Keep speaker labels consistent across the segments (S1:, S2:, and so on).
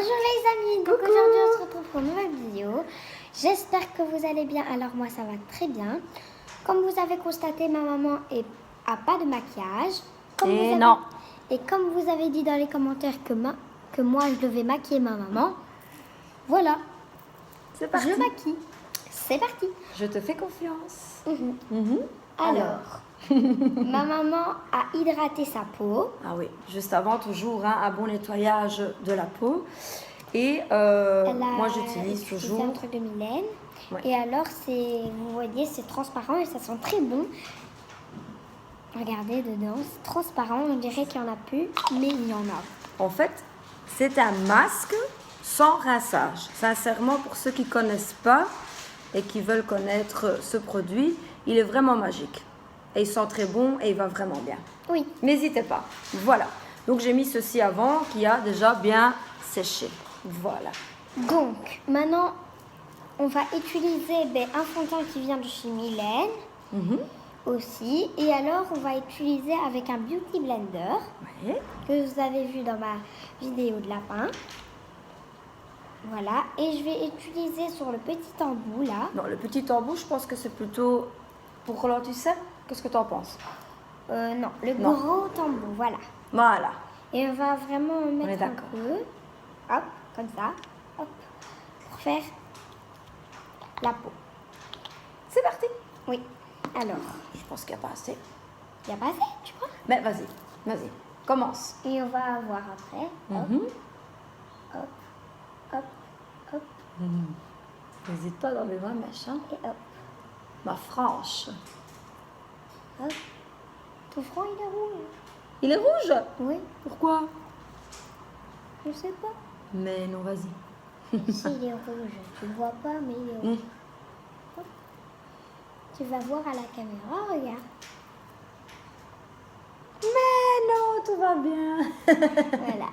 S1: les amis, donc aujourd'hui on se retrouve pour une nouvelle vidéo. J'espère que vous allez bien. Alors moi ça va très bien. Comme vous avez constaté, ma maman a pas de maquillage. Et comme vous avez dit dans les commentaires que moi je devais maquiller ma maman, voilà,
S2: C'est parti.
S1: je maquille. C'est parti.
S2: Je te fais confiance.
S1: Alors, ma maman a hydraté sa peau.
S2: Ah oui, juste avant toujours un bon nettoyage de la peau. Et moi j'utilise
S1: utilisé
S2: toujours.
S1: un truc de Mylène.
S2: Ouais.
S1: Et alors, vous voyez, c'est transparent et ça sent très bon. Regardez dedans, c'est transparent. On dirait qu'il n'y en a plus, mais il y en a.
S2: En fait, c'est un masque sans rinçage. Sincèrement, pour ceux qui ne connaissent pas et qui veulent connaître ce produit, il est vraiment magique. Et il sent très bon et il va vraiment bien.
S1: Oui.
S2: N'hésitez pas. Voilà. Donc j'ai mis ceci avant qui a déjà bien séché. Voilà.
S1: Donc, maintenant, on va utiliser un fond de teint qui vient de chez Mylène aussi. Et alors, on va utiliser avec un Beauty Blender
S2: Oui.
S1: que vous avez vu dans ma vidéo de lapin. Voilà. Et je vais utiliser sur le petit embout là.
S2: Non, le petit embout, je pense que c'est plutôt pour ralentir. Qu'est-ce que tu en penses?
S1: Non, le
S2: Non.
S1: gros embout, voilà.
S2: Voilà.
S1: Et on va vraiment
S2: est
S1: mettre un
S2: d'accord.
S1: peu, hop, comme ça, hop, pour faire la peau.
S2: C'est parti.
S1: Oui. Alors,
S2: Je pense qu'il n'y a pas assez.
S1: il n'y a pas assez, tu crois?
S2: Mais vas-y, vas-y. Commence.
S1: Et on va voir après. Hop, hop, hop, hop,
S2: N'hésite pas dans les mains, machin.
S1: et hop,
S2: Ma franche.
S1: hop. Ton front, il est rouge.
S2: Il est rouge?
S1: Oui,
S2: Pourquoi?
S1: je sais pas.
S2: Mais non, vas-y.
S1: Si, il est rouge. Tu le vois pas, mais il est rouge. Hop. Tu vas voir à la caméra, regarde.
S2: Mais non, tout va bien.
S1: Voilà.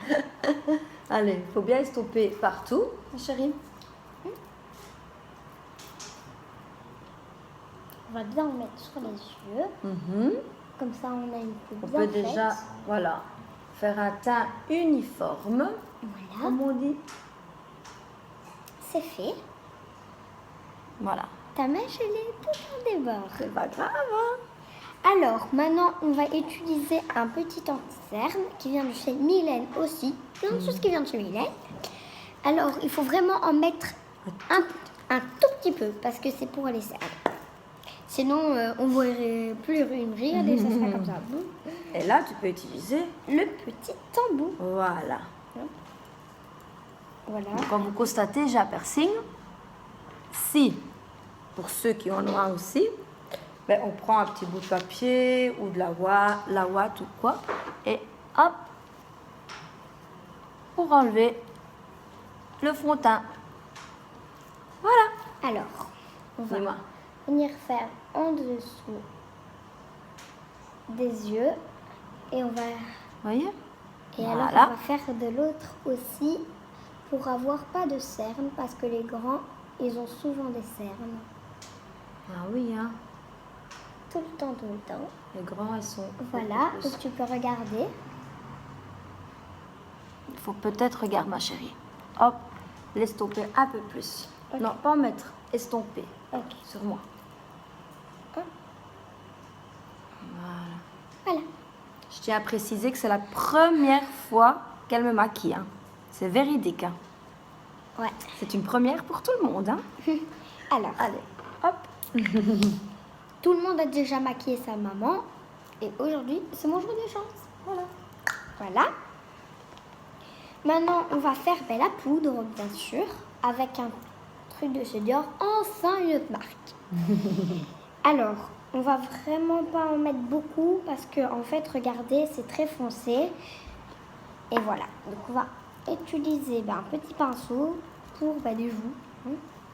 S2: Allez, il faut bien estomper partout, ma chérie.
S1: On va bien en mettre sur les yeux. Comme ça, on a une peau
S2: On
S1: bien
S2: peut
S1: faite.
S2: déjà, voilà, faire un teint uniforme,
S1: Voilà,
S2: comme on dit.
S1: c'est fait.
S2: Voilà.
S1: Ta mèche, elle est tout en débord.
S2: C'est pas grave, hein?
S1: Alors, maintenant, on va utiliser un petit anti-cerne qui vient de chez Mylène aussi. Plein de choses qui viennent de chez Mylène. Alors, il faut vraiment en mettre un tout petit peu parce que c'est pour les cernes. Sinon, on ne verrait plus une rire et ça sera comme ça.
S2: Et là, tu peux utiliser,
S1: Le petit embout.
S2: voilà.
S1: Voilà.
S2: Comme vous constatez, j'ai un piercing. Si, pour ceux qui en ont un aussi, ben, on prend un petit bout de papier ou de la ouate ou quoi, et hop, pour enlever le fond de teint. Voilà.
S1: Alors, on va
S2: Dis-moi.
S1: venir faire en dessous des yeux et on va
S2: Voyez?
S1: et
S2: Voilà.
S1: alors on va faire de l'autre aussi pour avoir pas de cernes parce que les grands ils ont souvent des cernes
S2: Ah oui, hein.
S1: tout le temps.
S2: Les grands, ils sont...
S1: Voilà, donc tu peux regarder.
S2: Il faut peut-être, regarde ma chérie, hop, l'estomper un peu plus.
S1: Ok.
S2: Non, pas en mettre, estomper
S1: Ok.
S2: sur moi.
S1: Hop.
S2: Voilà.
S1: Voilà.
S2: Je tiens à préciser que c'est la première fois qu'elle me maquille. Hein. C'est véridique. Hein.
S1: Ouais.
S2: C'est une première pour tout le monde. Hein.
S1: Alors,
S2: Allez, hop.
S1: tout le monde a déjà maquillé sa maman et aujourd'hui c'est mon jour de chance.
S2: Voilà.
S1: Voilà. Maintenant, on va faire la poudre, bien sûr, avec un truc de chez Dior. Enfin, une autre marque. Alors, on va vraiment pas en mettre beaucoup parce que, en fait, regardez, c'est très foncé. Et voilà. Donc, on va utiliser un petit pinceau pour des joues, tout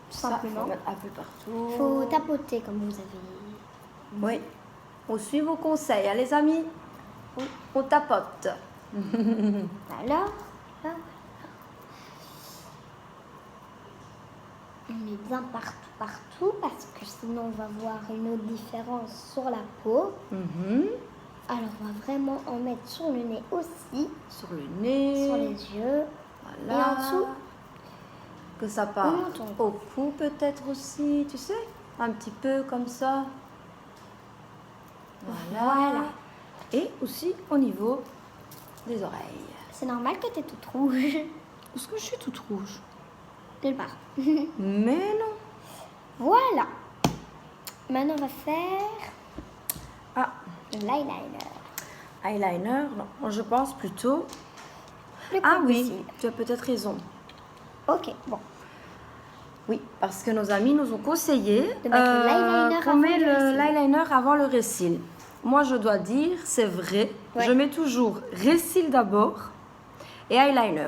S2: Ça,
S1: simplement.
S2: faut mettre un peu partout.
S1: Il faut tapoter, comme vous avez.
S2: Oui. On suit vos conseils, hein, les amis. On tapote.
S1: Voilà. Là. On met bien partout parce que sinon on va voir une autre différence sur la peau. Alors on va vraiment en mettre sur le nez aussi,
S2: Sur le nez.
S1: sur les yeux.
S2: Voilà.
S1: Et en dessous,
S2: que ça part
S1: on monte.
S2: au cou peut-être aussi, tu sais, un petit peu comme ça. Voilà. Et aussi au niveau des oreilles.
S1: c'est normal que tu es toute rouge.
S2: Est-ce que je suis toute rouge?
S1: Nulle part.
S2: Mais non.
S1: Voilà. Maintenant, on va faire
S2: Ah,
S1: l'eyeliner.
S2: eyeliner, non, je pense plutôt.
S1: Le
S2: Ah
S1: creux
S2: oui,
S1: possible.
S2: tu as peut-être raison.
S1: Ok, bon.
S2: Oui, parce que nos amis nous ont conseillé
S1: De mettre le l'eyeliner
S2: qu'on
S1: avant
S2: met
S1: le récil.
S2: l'eyeliner avant le récil. Moi, je dois dire, c'est vrai,
S1: Ouais.
S2: je mets toujours récil d'abord et eyeliner.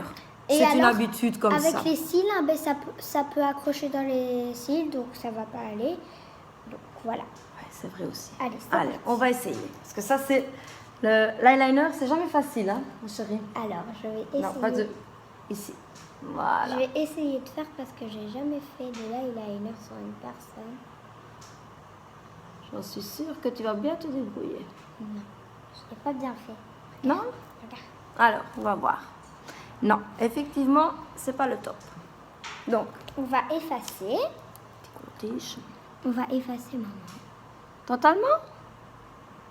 S1: Et
S2: C'est une
S1: alors,
S2: habitude comme
S1: avec
S2: ça.
S1: les cils, hein, ben, ça peut accrocher dans les cils, donc ça va pas aller. Donc voilà.
S2: Ouais, c'est vrai aussi.
S1: Allez, c'est parti.
S2: on va essayer. Parce que ça, c'est... L'eyeliner, c'est jamais facile, hein, mon chéri.
S1: Alors, je vais essayer.
S2: Non, pas de... Ici. Voilà.
S1: Je vais essayer de faire parce que j'ai jamais fait de l'eyeliner sur une personne.
S2: J'en suis sûre que tu vas bien te débrouiller.
S1: Non, je l'ai pas bien fait.
S2: Non?
S1: Regarde.
S2: Alors, on va voir. Non, effectivement, c'est pas le top. Donc,
S1: On va effacer.
S2: petit cottage.
S1: On va effacer maman.
S2: Totalement?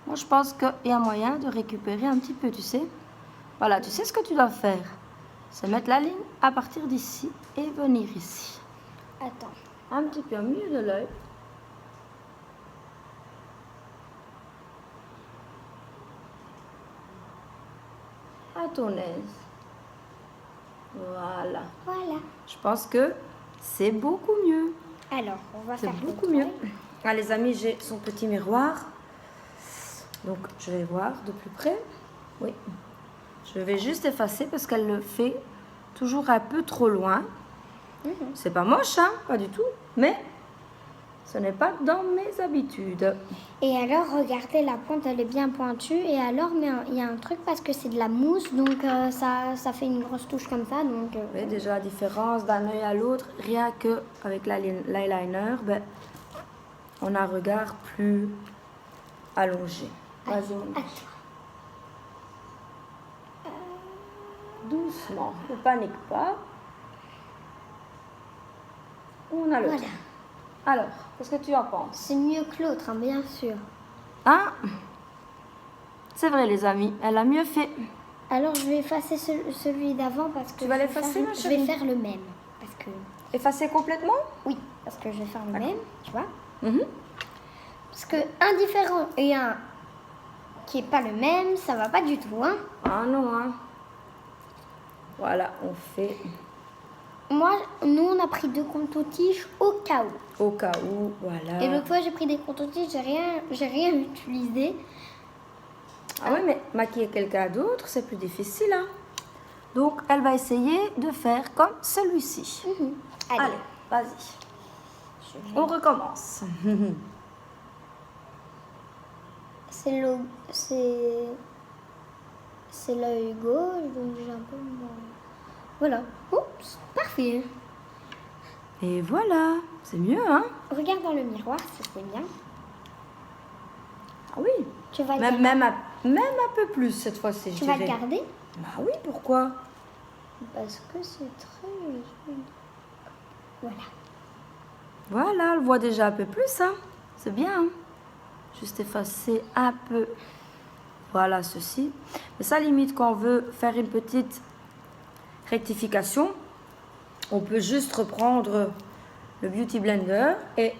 S2: Moi, je pense qu'il y a moyen de récupérer un petit peu, tu sais. Voilà, tu sais ce que tu dois faire. C'est mettre la ligne à partir d'ici et venir ici.
S1: Attends.
S2: Un petit peu au milieu de l'œil. À ton aise. Voilà.
S1: Voilà.
S2: Je pense que c'est beaucoup mieux.
S1: Alors, on va
S2: C'est
S1: faire
S2: beaucoup
S1: l'autre
S2: mieux.
S1: œil.
S2: Ah, les amis, j'ai son petit miroir. Donc, je vais voir de plus près. Oui. Je vais juste effacer parce qu'elle le fait toujours un peu trop loin. C'est pas moche, hein, pas du tout. Mais ce n'est pas dans mes habitudes.
S1: Et alors, regardez, la pointe, elle est bien pointue. Et alors, mais il y a un truc parce que c'est de la mousse, donc ça fait une grosse touche comme ça. Donc,
S2: Vous voyez déjà la différence d'un œil à l'autre. Rien que avec l'eyeliner, ben, on a un regard plus allongé. Vas-y, mon
S1: à
S2: ange.
S1: toi.
S2: Doucement, ne panique pas. On a le
S1: Voilà.
S2: temps. Alors, qu'est-ce que tu en penses?
S1: C'est mieux que l'autre, hein, bien sûr.
S2: Ah, c'est vrai les amis, elle a mieux fait.
S1: Alors, je vais effacer celui d'avant parce que
S2: Tu vas
S1: je vais
S2: l'effacer,
S1: faire-
S2: ma
S1: Je
S2: chérie?
S1: vais faire le même. Parce que,
S2: Effacer complètement?
S1: oui, parce que je vais faire le même, tu vois.
S2: Mhm.
S1: Parce que un différent et un qui est pas le même, ça va pas du tout, hein.
S2: Ah non, hein. Voilà, on fait
S1: Moi, nous, on a pris 2 comptes-tiges au cas où.
S2: au cas où, voilà.
S1: Et l'autre fois, j'ai pris des comptes-tiges, j'ai rien utilisé.
S2: Ah oui, mais maquiller quelqu'un d'autre, c'est plus difficile, hein. Donc, elle va essayer de faire comme celui-ci.
S1: Allez,
S2: Allez, vas-y.
S1: je vais-
S2: On recommence.
S1: c'est le, c'est l'œil gauche, donc j'ai un peu moins. Voilà. Oups, parfait.
S2: Et voilà, c'est mieux, hein.
S1: Regarde dans le miroir si c'est bien.
S2: Ah oui.
S1: Tu vas le
S2: Même,
S1: garder.
S2: même un peu plus cette fois-ci, je
S1: Tu vas le
S2: dirais.
S1: garder
S2: Bah oui, pourquoi?
S1: parce que c'est très joli. Voilà.
S2: Voilà, on le voit déjà un peu plus, hein. C'est bien, hein. Juste effacer un peu. Voilà, ceci. Mais ça, limite, quand on veut faire une petite rectification, on peut juste reprendre le Beauty Blender et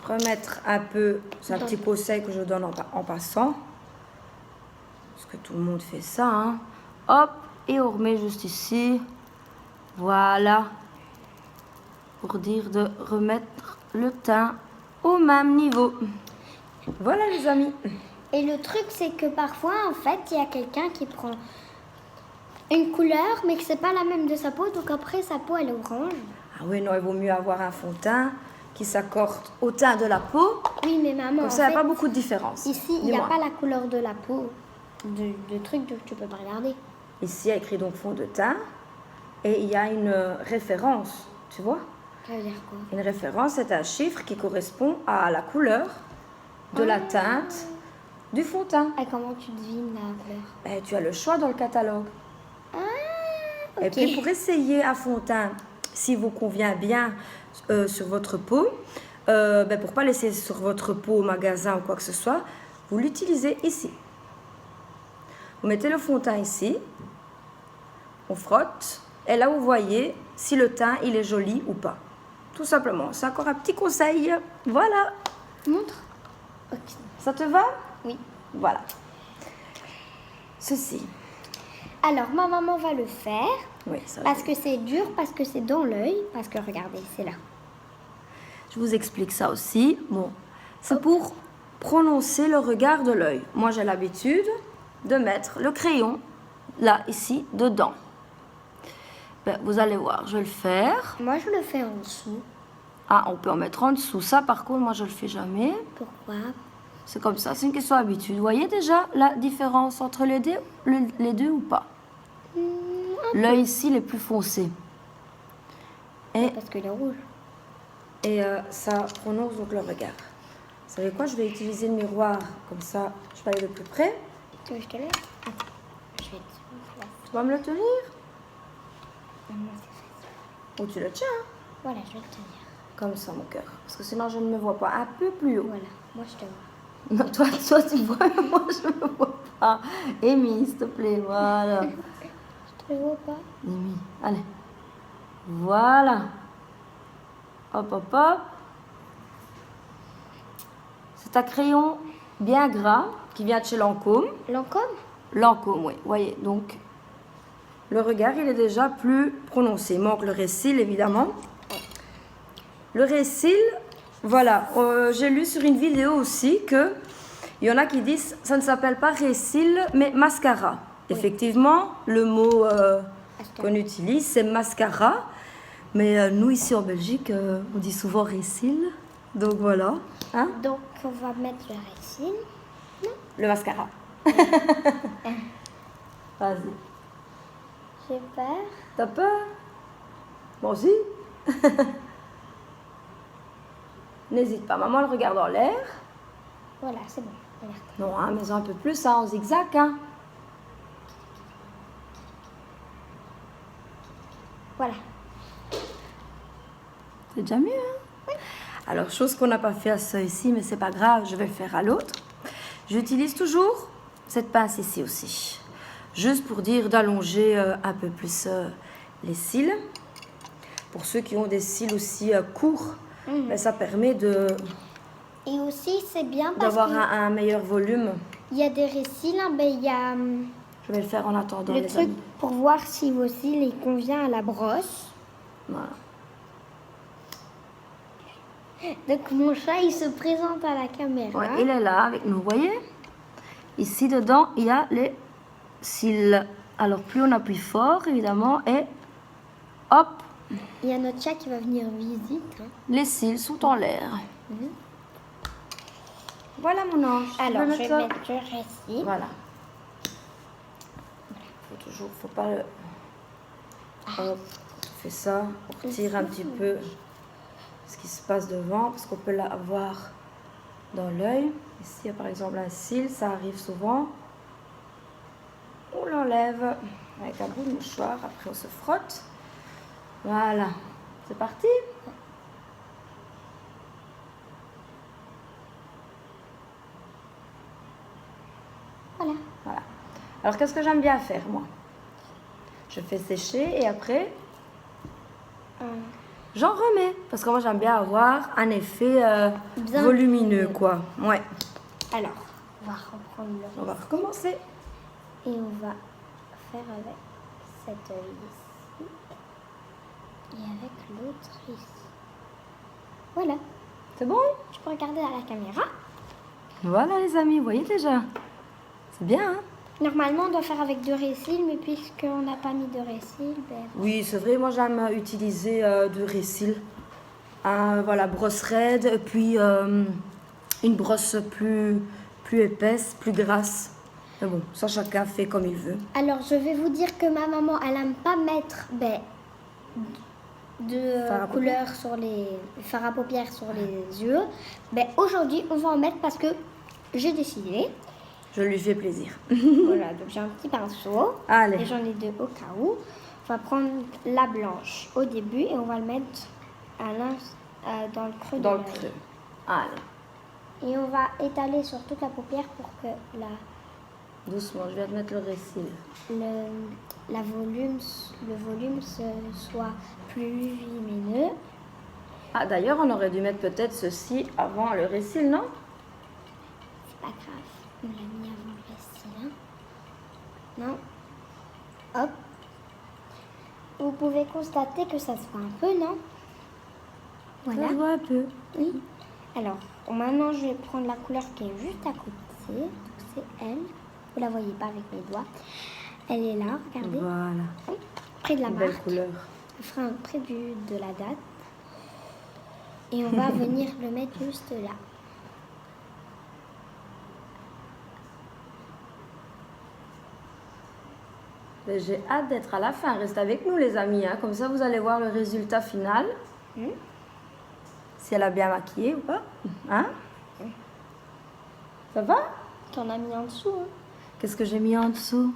S2: remettre un peu, c'est un petit conseil que je donne en passant, parce que tout le monde fait ça, hein. Hop, et on remet juste ici, voilà, pour dire de remettre le teint au même niveau. Voilà les amis.
S1: Et le truc, c'est que parfois, en fait, il y a quelqu'un qui prend une couleur, mais que c'est pas la même de sa peau, donc après, sa peau, elle est orange.
S2: Ah oui, non, il vaut mieux avoir un fond de teint qui s'accorde au teint de la peau,
S1: Oui, mais maman,
S2: comme
S1: en
S2: ça, il n'y a
S1: fait,
S2: pas beaucoup de différence.
S1: ici, il n'y a
S2: Dis-moi.
S1: pas la couleur de la peau de truc que tu peux pas regarder.
S2: Ici, il y a écrit donc fond de teint et il y a une référence, tu vois.
S1: Ça veut dire quoi?
S2: Une référence, c'est un chiffre qui correspond à la couleur de la teinte du fond de teint.
S1: Et comment tu devines la couleur?
S2: Ben, tu as le choix dans le catalogue.
S1: Ah,
S2: Et puis pour essayer un fond de teint, s'il vous convient bien sur votre peau, pour pas laisser sur votre peau au magasin ou quoi que ce soit, vous l'utilisez ici. Vous mettez le fond de teint ici, on frotte, et là vous voyez si le teint il est joli ou pas. Tout simplement, c'est encore un petit conseil. Voilà.
S1: Montre. Ok.
S2: Ça te va?
S1: Oui.
S2: Voilà. Ceci.
S1: Alors, ma maman va le faire.
S2: Oui, ça
S1: Parce que c'est dur, parce que c'est dans l'œil. Parce que regardez, c'est là.
S2: Je vous explique ça aussi. Bon, c'est pour prononcer le regard de l'œil. Moi, j'ai l'habitude de mettre le crayon, là, ici, dedans. Vous allez voir, je vais le faire.
S1: Moi, je le fais en dessous.
S2: Ah, on peut en mettre en dessous. Ça, par contre, moi, je le fais jamais.
S1: Pourquoi?
S2: C'est comme ça, c'est une question d'habitude. Vous voyez déjà la différence entre les deux ou pas? L'œil ici, il est plus foncé. Et,
S1: Parce qu'il est rouge.
S2: et ça prononce donc le regard. Vous savez quoi? Je vais utiliser le miroir. Comme ça, je vais aller de plus près.
S1: Tu veux que je te lève? Attends. Je vais te...
S2: Tu vas me le tenir?
S1: Moi, c'est facile.
S2: Ou tu le tiens?
S1: Voilà, je vais le tenir.
S2: Comme ça, mon cœur. Parce que sinon, je ne me vois pas. Un peu plus haut.
S1: Voilà, moi, je te vois.
S2: Non, toi, tu vois, moi, je ne me vois pas. Amy, s'il te plaît, voilà.
S1: Je te vois pas.
S2: Amy, allez. Voilà. Hop, hop, hop. C'est un crayon bien gras qui vient de chez Lancôme.
S1: Lancôme?
S2: Lancôme, oui. Voyez, donc, le regard, il est déjà plus prononcé. Il manque le récil, évidemment. Le récil, voilà. J'ai lu sur une vidéo aussi que il y en a qui disent ça ne s'appelle pas récil, mais mascara. Oui. Effectivement, le mot qu'on utilise, c'est mascara. Mais nous, ici en Belgique, on dit souvent récil. Donc voilà. Hein?
S1: Donc, on va mettre le récil.
S2: Le mascara. Vas-y.
S1: J'ai peur.
S2: T'as peur? Moi aussi. N'hésite pas. Maman, elle regarde en l'air.
S1: Voilà, c'est bon. Regarde.
S2: Non, hein, mais un peu plus, hein, en zigzag. Hein.
S1: Voilà.
S2: C'est déjà mieux, hein? Oui. Alors, chose qu'on n'a pas fait à ce ici, mais c'est pas grave, je vais le faire à l'autre. J'utilise toujours cette pince ici aussi. Juste pour dire d'allonger un peu plus les cils. Pour ceux qui ont des cils aussi courts, ben, ça permet de...
S1: Et aussi, c'est bien parce
S2: d'avoir
S1: que
S2: un meilleur volume.
S1: il y a des récils, hein, ben, il y a
S2: Je vais le faire en attendant,
S1: le
S2: les
S1: truc
S2: amis.
S1: pour voir si vos cils il convient à la brosse.
S2: Voilà.
S1: Donc mon chat, il se présente à la caméra.
S2: Ouais, il est là avec nous, vous voyez? Ici, dedans, il y a les cils. Alors, plus on appuie fort, évidemment, et hop,
S1: Il y a notre chat qui va venir visite. Hein.
S2: les cils sont en l'air. Voilà, mon ange. Tu
S1: Alors,
S2: veux
S1: je vais
S2: ça?
S1: mettre le récil.
S2: Voilà. Faut pas le... Hop, on fait ça, on retire un petit peu ce qui se passe devant, parce qu'on peut l'avoir dans l'œil. Ici, il y a par exemple un cil, ça arrive souvent. On l'enlève avec un bout de mouchoir, après on se frotte. Voilà, c'est parti.
S1: Voilà.
S2: Voilà. Alors, qu'est-ce que j'aime bien faire, moi? Je fais sécher et après, j'en remets. Parce que moi, j'aime bien avoir un effet
S1: Bien
S2: volumineux, quoi. Ouais.
S1: Alors, on va reprendre le
S2: On va recommencer.
S1: et on va faire avec cette œil ici et avec l'autre ici. Voilà.
S2: C'est bon?
S1: Tu peux regarder à la caméra.
S2: Voilà, les amis, vous voyez déjà. C'est bien, hein?
S1: Normalement, on doit faire avec du récil, mais puisqu'on n'a pas mis de récil, ben...
S2: Oui, c'est vrai. Moi, j'aime utiliser du récil. Voilà, brosse raide, puis une brosse plus épaisse, plus grasse. Mais bon, ça, chacun fait comme il veut.
S1: Alors, je vais vous dire que ma maman, elle n'aime pas mettre de
S2: Fard à
S1: couleur sur les fards à paupières sur les yeux. Ben, aujourd'hui, on va en mettre parce que j'ai décidé.
S2: Je lui fais plaisir.
S1: Voilà, donc j'ai un petit pinceau.
S2: Allez.
S1: Et j'en ai deux au cas où. On va prendre la blanche au début et on va le mettre dans le creux de
S2: Dans le
S1: l'œil.
S2: creux. Allez,
S1: Et on va étaler sur toute la paupière pour que
S2: doucement, je vais te mettre le récil.
S1: le volume soit plus lumineux.
S2: Ah, d'ailleurs, on aurait dû mettre peut-être ceci avant le récil, non?
S1: C'est pas grave, on l'a mis avant le récil. Non. Hop. Vous pouvez constater que ça se voit un peu, non? Voilà.
S2: Ça se voit un peu.
S1: Oui. Alors, maintenant, je vais prendre la couleur qui est juste à côté. Donc, c'est elle. Vous la voyez pas avec mes doigts. Elle est là, regardez.
S2: Voilà.
S1: Près de la
S2: Une belle
S1: marque.
S2: couleur.
S1: Enfin, près de la date. Et on va venir le mettre juste là.
S2: Mais j'ai hâte d'être à la fin. Reste avec nous, les amis. Hein. Comme ça, vous allez voir le résultat final. Si elle a bien maquillé ou pas. Hein? Ça va?
S1: T'en as mis en dessous. Hein.
S2: Qu'est-ce que j'ai mis en dessous?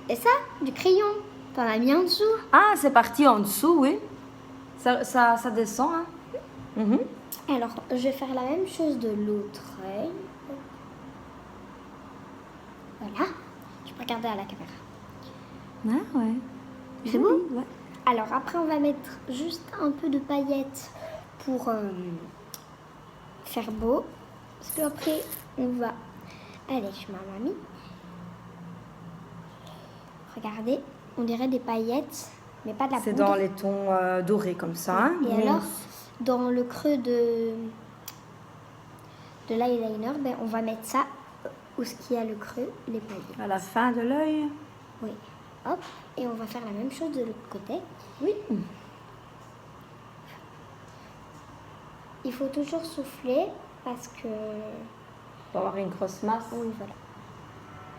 S1: Et ça, du crayon. T'en as mis en dessous.
S2: Ah, c'est parti en dessous, oui. Ça descend. Hein. Mhm.
S1: Alors, je vais faire la même chose de l'autre œil. Voilà. Je peux regarder à la caméra.
S2: Ah, ouais.
S1: C'est beau?
S2: Ouais.
S1: Alors, après, on va mettre juste un peu de paillettes pour faire beau. Parce qu'après, on va aller chez ma mamie. Regardez, on dirait des paillettes, mais pas de la
S2: C'est
S1: poudre.
S2: dans les tons dorés comme ça. Hein.
S1: Et alors, dans le creux de l'eyeliner, ben, on va mettre ça où ce qui a le creux, les paillettes.
S2: À la fin de l'œil.
S1: Oui. Hop. Et on va faire la même chose de l'autre côté.
S2: Oui.
S1: Il faut toujours souffler parce que...
S2: Pour avoir une grosse masse.
S1: Oui, voilà.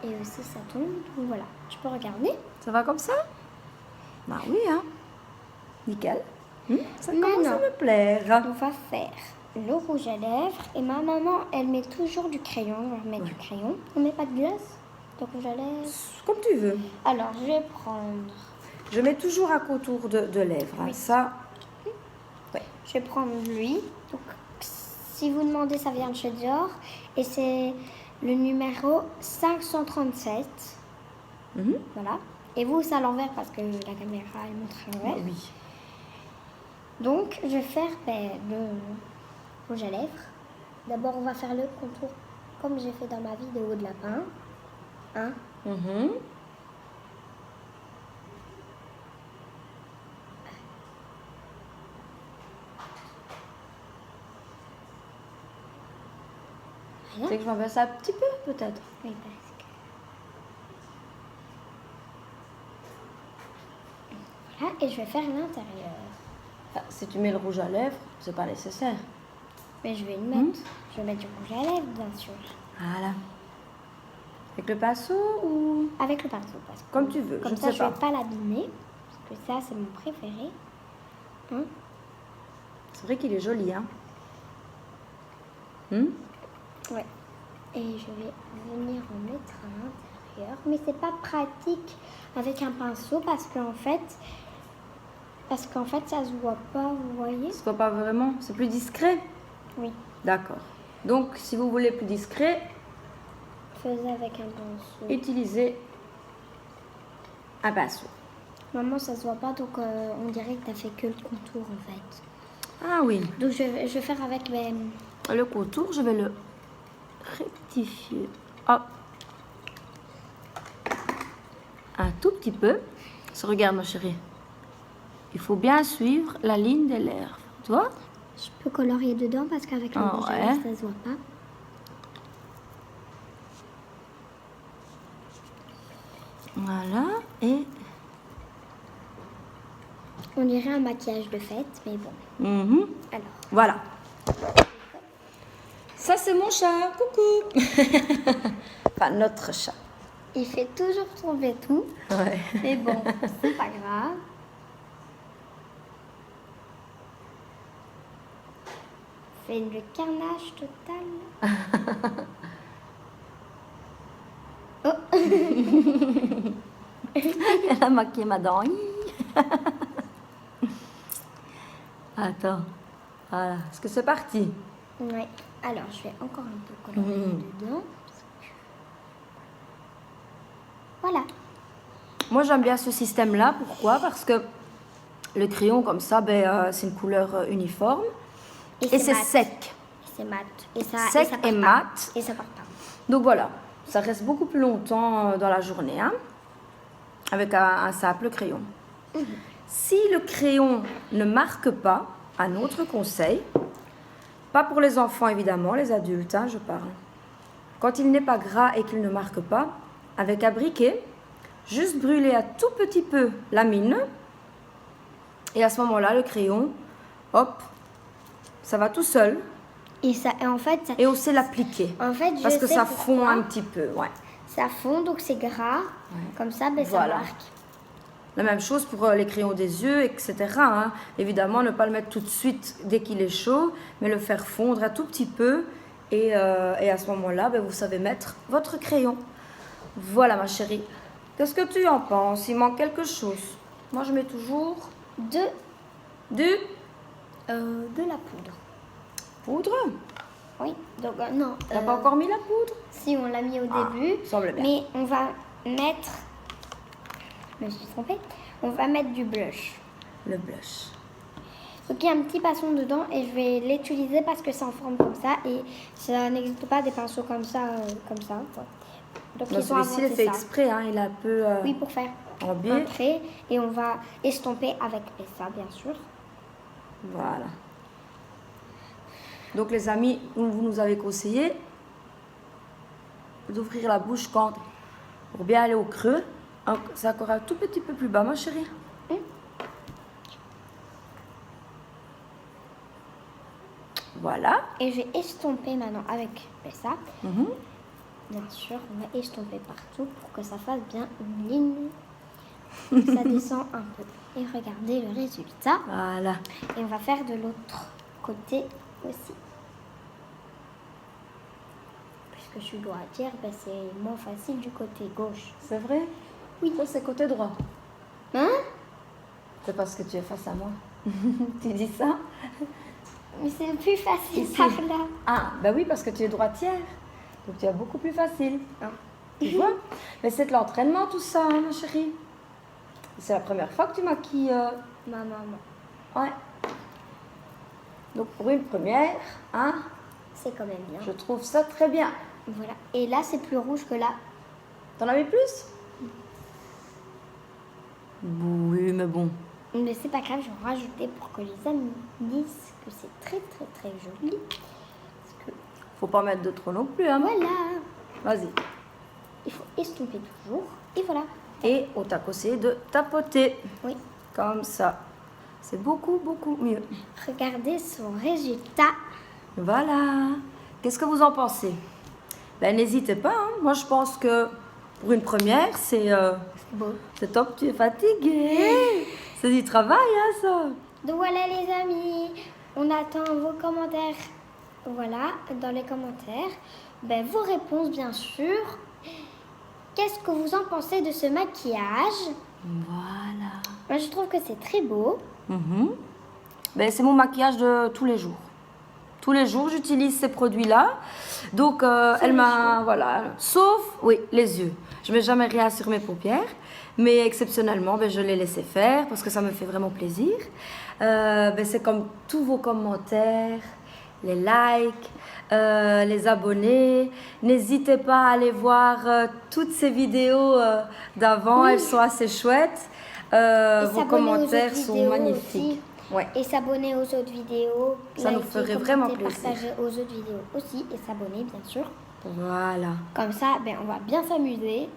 S1: Et aussi, ça tombe. Donc voilà. Tu peux regarder.
S2: Ça va comme ça? Bah oui, hein. Nickel. Ça
S1: Non,
S2: commence à
S1: non.
S2: me plaire.
S1: On va faire le rouge à lèvres. Et ma maman, elle met toujours du crayon. On va mettre du crayon. On met pas de glace. De rouge à lèvres.
S2: Comme tu veux.
S1: Alors, je vais prendre...
S2: Je mets toujours à contour de lèvres. Hein.
S1: Oui.
S2: Ça,
S1: Je vais prendre lui. Donc, si vous demandez, ça vient de chez Dior. Et c'est le numéro 537. Voilà. Et vous, c'est à l'envers parce que la caméra, elle montre à l'envers.
S2: oui.
S1: Donc, je vais faire le rouge à lèvres. D'abord, on va faire le contour comme j'ai fait dans ma vidéo de lapin. Hein?
S2: Mhm. Tu sais que je m'en vais ça un petit peu, peut-être.
S1: Oui, parce que... Voilà, et je vais faire l'intérieur.
S2: Ah, si tu mets le rouge à lèvres, c'est pas nécessaire.
S1: Mais je vais le mettre. Je vais mettre du rouge à lèvres, bien sûr.
S2: Voilà. Avec le pinceau ou...
S1: Avec le pinceau. Parce que
S2: Comme tu veux,
S1: comme
S2: je ne
S1: ça,
S2: sais
S1: je
S2: pas.
S1: vais pas l'abîmer. Parce que ça, c'est mon préféré. Hein?
S2: C'est vrai qu'il est joli, hein.
S1: Ouais. Et je vais venir en mettre à l'intérieur. Mais c'est pas pratique avec un pinceau parce qu'en fait, ça se voit pas, vous voyez?
S2: Ça se voit pas vraiment. C'est plus discret.
S1: Oui.
S2: D'accord. Donc, si vous voulez plus discret,
S1: Faisais avec un pinceau.
S2: utilisez un pinceau.
S1: Maman, ça se voit pas, donc on dirait que t'as fait que le contour en fait.
S2: Ah oui.
S1: Donc je vais faire avec mes...
S2: Le contour, je vais le rectifier. Hop. Un tout petit peu. Regarde, ma chérie. Il faut bien suivre la ligne des lèvres. Tu vois?
S1: Je peux colorier dedans parce qu'avec le rouge à
S2: ouais.
S1: lèvres, ça se voit pas.
S2: Voilà. Et...
S1: On dirait un maquillage de fête, mais bon. Alors,
S2: Voilà. Ça, c'est mon chat. Coucou. Enfin, notre chat.
S1: il fait toujours tomber tout,
S2: Ouais.
S1: mais bon, c'est pas grave. C'est le carnage total. Oh.
S2: Elle a maquillé ma dent. Attends. Voilà. Est-ce que c'est parti?
S1: Oui. Alors, je vais encore un peu colorier dedans. Voilà.
S2: Moi, j'aime bien ce système-là. Pourquoi? Parce que le crayon, comme ça, c'est une couleur uniforme. Et c'est
S1: mat.
S2: sec.
S1: C'est mat. Et ça,
S2: Sec
S1: ça part
S2: et
S1: pas.
S2: mat.
S1: Et ça part pas.
S2: Donc voilà, ça reste beaucoup plus longtemps dans la journée, hein, avec un simple crayon. Si le crayon ne marque pas, un autre conseil, pas pour les enfants évidemment, les adultes, hein, je parle. Quand il n'est pas gras et qu'il ne marque pas, avec un briquet, juste brûler un tout petit peu la mine, et à ce moment-là, le crayon, hop, ça va tout seul.
S1: Et ça, et en fait, ça,
S2: Et on sait l'appliquer.
S1: En fait, je
S2: parce que
S1: sais
S2: ça fond
S1: pourquoi.
S2: un petit peu, ouais.
S1: Ça fond, donc c'est gras. Comme ça,
S2: Voilà.
S1: ça marque.
S2: La même chose pour les crayons des yeux, etc. hein. Évidemment, ne pas le mettre tout de suite dès qu'il est chaud, mais le faire fondre un tout petit peu. Et à ce moment-là, vous savez mettre votre crayon. Voilà, ma chérie. Qu'est-ce que tu en penses? Il manque quelque chose. Moi, je mets toujours
S1: De la poudre.
S2: poudre.
S1: Oui, donc non.
S2: T'as pas encore mis la poudre?
S1: Si, on l'a mis au début.
S2: Semble bien.
S1: Mais on va mettre... Je me suis trompée. On va mettre du blush.
S2: Le blush.
S1: Donc il y a un petit pinceau dedans et je vais l'utiliser parce que c'est en forme comme ça et ça n'existe pas des pinceaux comme ça. Quoi. Donc ils ont
S2: Celui-ci, il est
S1: inventé
S2: fait
S1: ça.
S2: exprès. Hein. Il est un peu
S1: Oui, pour faire
S2: en
S1: un
S2: biais.
S1: trait et on va estomper avec ça, bien sûr.
S2: Voilà. Donc les amis, vous nous avez conseillé d'ouvrir la bouche quand pour bien aller au creux. C'est encore un tout petit peu plus bas, ma chérie. Voilà.
S1: Et je vais estomper maintenant avec ça.
S2: Mhm.
S1: Bien sûr, on va estomper partout pour que ça fasse bien une ligne. Ça descend un peu. Et regardez le résultat.
S2: Voilà.
S1: Et on va faire de l'autre côté aussi. Puisque je suis droitière, c'est moins facile du côté gauche.
S2: C'est vrai?
S1: Oui.
S2: Ça, c'est côté droit.
S1: Hein?
S2: C'est parce que tu es face à moi. Tu dis ça?
S1: Mais c'est plus facile
S2: Ici.
S1: par là.
S2: Ah, ben oui, parce que tu es droitière. Donc tu as beaucoup plus facile.
S1: Ah.
S2: Tu vois? Mais c'est de l'entraînement tout ça, hein, ma chérie. C'est la première fois que tu maquilles.
S1: Ma maman.
S2: Ouais. Donc pour une première, hein,
S1: C'est quand même bien.
S2: je trouve ça très bien.
S1: Voilà. Et là, c'est plus rouge que là.
S2: T'en as mis plus? Oui, mais bon.
S1: Mais c'est pas grave, je vais rajouter pour que les amis disent que c'est très très très joli. Parce que
S2: Faut pas mettre de trop non plus, hein.
S1: voilà,
S2: Vas-y.
S1: il faut estomper toujours. Et voilà.
S2: Et on t'a conseillé de tapoter.
S1: Oui.
S2: Comme ça. C'est beaucoup, beaucoup mieux.
S1: Regardez son résultat.
S2: Voilà. Qu'est-ce que vous en pensez? Ben, n'hésitez pas. Hein. Moi, je pense que pour une première, c'est
S1: Beau.
S2: top. Tu es fatiguée. C'est du travail, hein, ça.
S1: Donc voilà les amis, on attend vos commentaires. Voilà, dans les commentaires. Vos réponses bien sûr. Qu'est-ce que vous en pensez de ce maquillage?
S2: Voilà.
S1: Moi je trouve que c'est très beau.
S2: Ben, c'est mon maquillage de tous les jours. Tous les jours, j'utilise ces produits-là. Donc, elle m'a... Voilà. Sauf, oui, les yeux. Je ne mets jamais rien sur mes paupières. Mais exceptionnellement, je l'ai laissé faire parce que ça me fait vraiment plaisir. C'est comme tous vos commentaires, les likes, les abonnés. N'hésitez pas à aller voir toutes ces vidéos d'avant.
S1: Oui.
S2: Elles sont assez chouettes.
S1: Et
S2: Vos
S1: s'abonner aux
S2: commentaires
S1: autres
S2: sont
S1: vidéos
S2: magnifiques.
S1: aussi.
S2: Ouais.
S1: Et s'abonner aux autres vidéos.
S2: Ça nous
S1: liker,
S2: ferait
S1: commenter,
S2: vraiment plaisir.
S1: Partager aux autres vidéos aussi et s'abonner bien sûr.
S2: Voilà.
S1: Comme ça, on va bien s'amuser.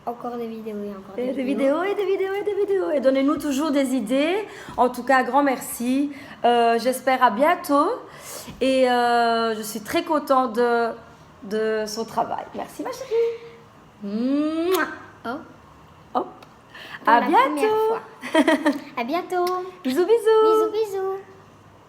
S1: Encore des vidéos et encore
S2: Et des vidéos, et des vidéos, et des vidéos. Et donnez-nous toujours des idées. En tout cas, un grand merci. J'espère à bientôt. Et je suis très contente de son travail. Merci, ma chérie. Mouah.
S1: Oh,
S2: Hop.
S1: pour
S2: À
S1: la première
S2: bientôt.
S1: fois. À bientôt.
S2: Bisous, bisous.
S1: Bisous, bisous.